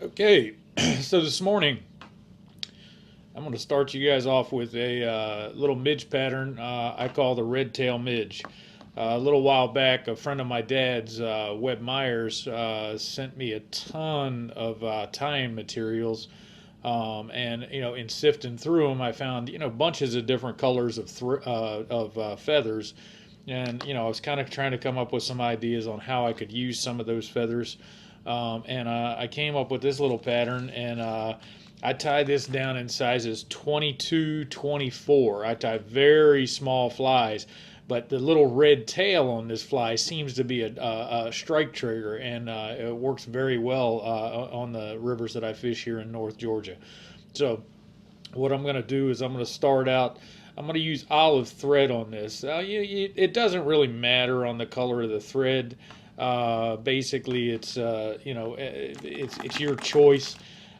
Okay, so this morning I'm going to start you guys off with a little midge pattern I call the red tail midge. A little while back, a friend of my dad's, Webb Myers, sent me a ton of tying materials. And in sifting through them, I found bunches of different colors of feathers, and I was kind of trying to come up with some ideas on how I could use some of those feathers. And I came up with this little pattern, and I tie this down in sizes 22, 24. I tie very small flies, but the little red tail on this fly seems to be a strike trigger, and it works very well on the rivers that I fish here in North Georgia. So what I'm going to do is I'm going to start out. I'm going to use olive thread on this. It doesn't really matter on the color of the thread. Basically, it's your choice.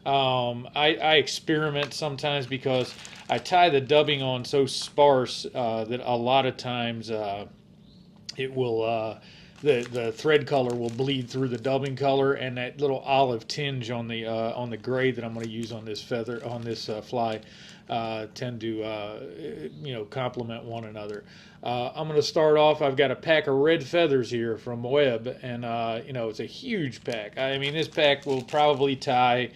I experiment sometimes because I tie the dubbing on so sparse that a lot of times it will the thread color will bleed through the dubbing color, and that little olive tinge on the gray that I'm going to use on this feather on this fly tend to complement one another. I'm going to start off. I've got a pack of red feathers here from Webb, and it's a huge pack. I mean, this pack will probably tie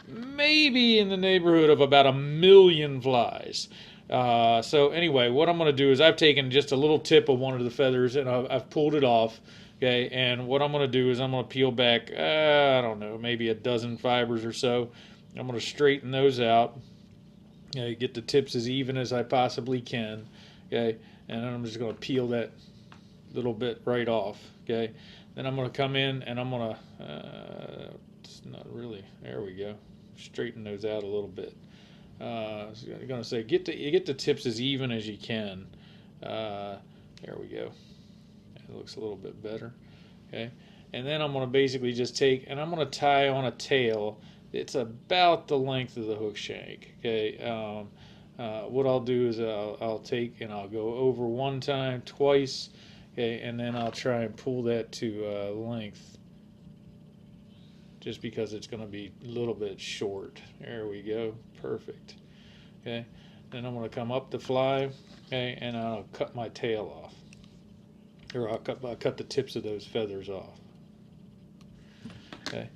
maybe in the neighborhood of about 1,000,000 flies. So anyway, what I'm going to do is I've taken just a little tip of one of the feathers and I've pulled it off. Okay, and what I'm going to do is I'm going to peel back, I don't know, maybe a dozen fibers or so. I'm going to straighten those out. Okay, get the tips as even as I possibly can. Okay, and then I'm just going to peel that little bit right off. Okay, then I'm going to come in and I'm going to, it's not really, there we go, straighten those out a little bit. So I'm going to say get the tips as even as you can. There we go. It looks a little bit better. Okay, and then I'm going to basically just take and I'm going to tie on a tail. It's about the length of the hook shank. Okay. What I'll do is I'll take and I'll go over one time, twice. Okay, and then I'll try and pull that to length, just because it's going to be a little bit short. There we go. Perfect. Okay. Then I'm going to come up the fly. Okay, and I'll cut my tail off, or I'll cut the tips of those feathers off. Okay.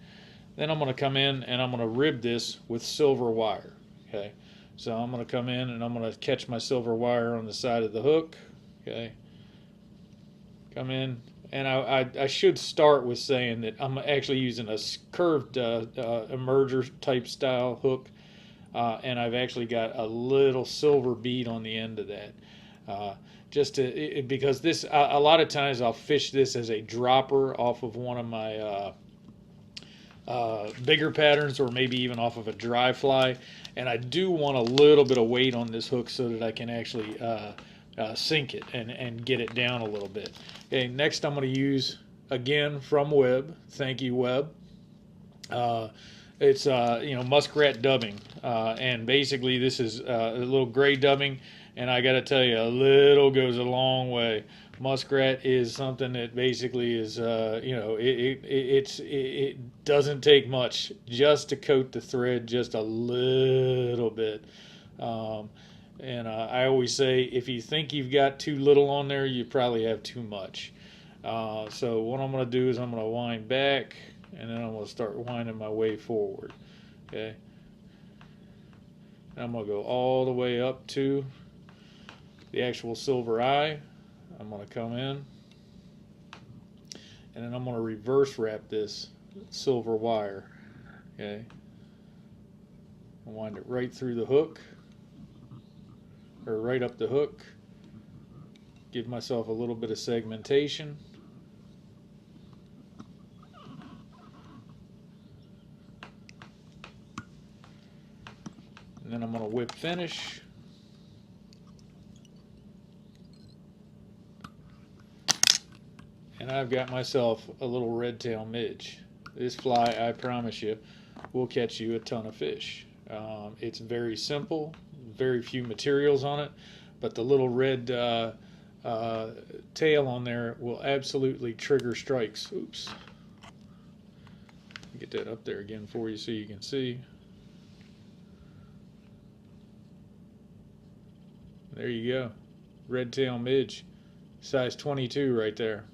Then I'm going to come in and I'm going to rib this with silver wire. Okay. So I'm going to come in and I'm going to catch my silver wire on the side of the hook. Okay. Come in. And I should start with saying that I'm actually using a curved emerger type style hook, and I've actually got a little silver bead on the end of that. Because this, a lot of times I'll fish this as a dropper off of one of my bigger patterns, or maybe even off of a dry fly, and I do want a little bit of weight on this hook so that I can actually sink it and get it down a little bit. Okay, next I'm going to use, again, from Webb. Thank you, Webb. It's muskrat dubbing, and basically this is a little gray dubbing, and I got to tell you, a little goes a long way. Muskrat is something that basically is, it doesn't take much just to coat the thread just a little bit. And I always say, if you think you've got too little on there, you probably have too much. So what I'm going to do is I'm going to wind back, and then I'm going to start winding my way forward. Okay. And I'm going to go all the way up to the actual silver eye. I'm going to come in, and then I'm going to reverse wrap this silver wire. Okay. I'll wind it right through the hook, or right up the hook. Give myself a little bit of segmentation. And then I'm going to whip finish. And I've got myself a little red tail midge. This fly, I promise you, will catch you a ton of fish. It's very simple, very few materials on it, but the little red tail on there will absolutely trigger strikes. Oops. get that up there again for you so you can see. There you go. Red tail midge. Size 22 right there.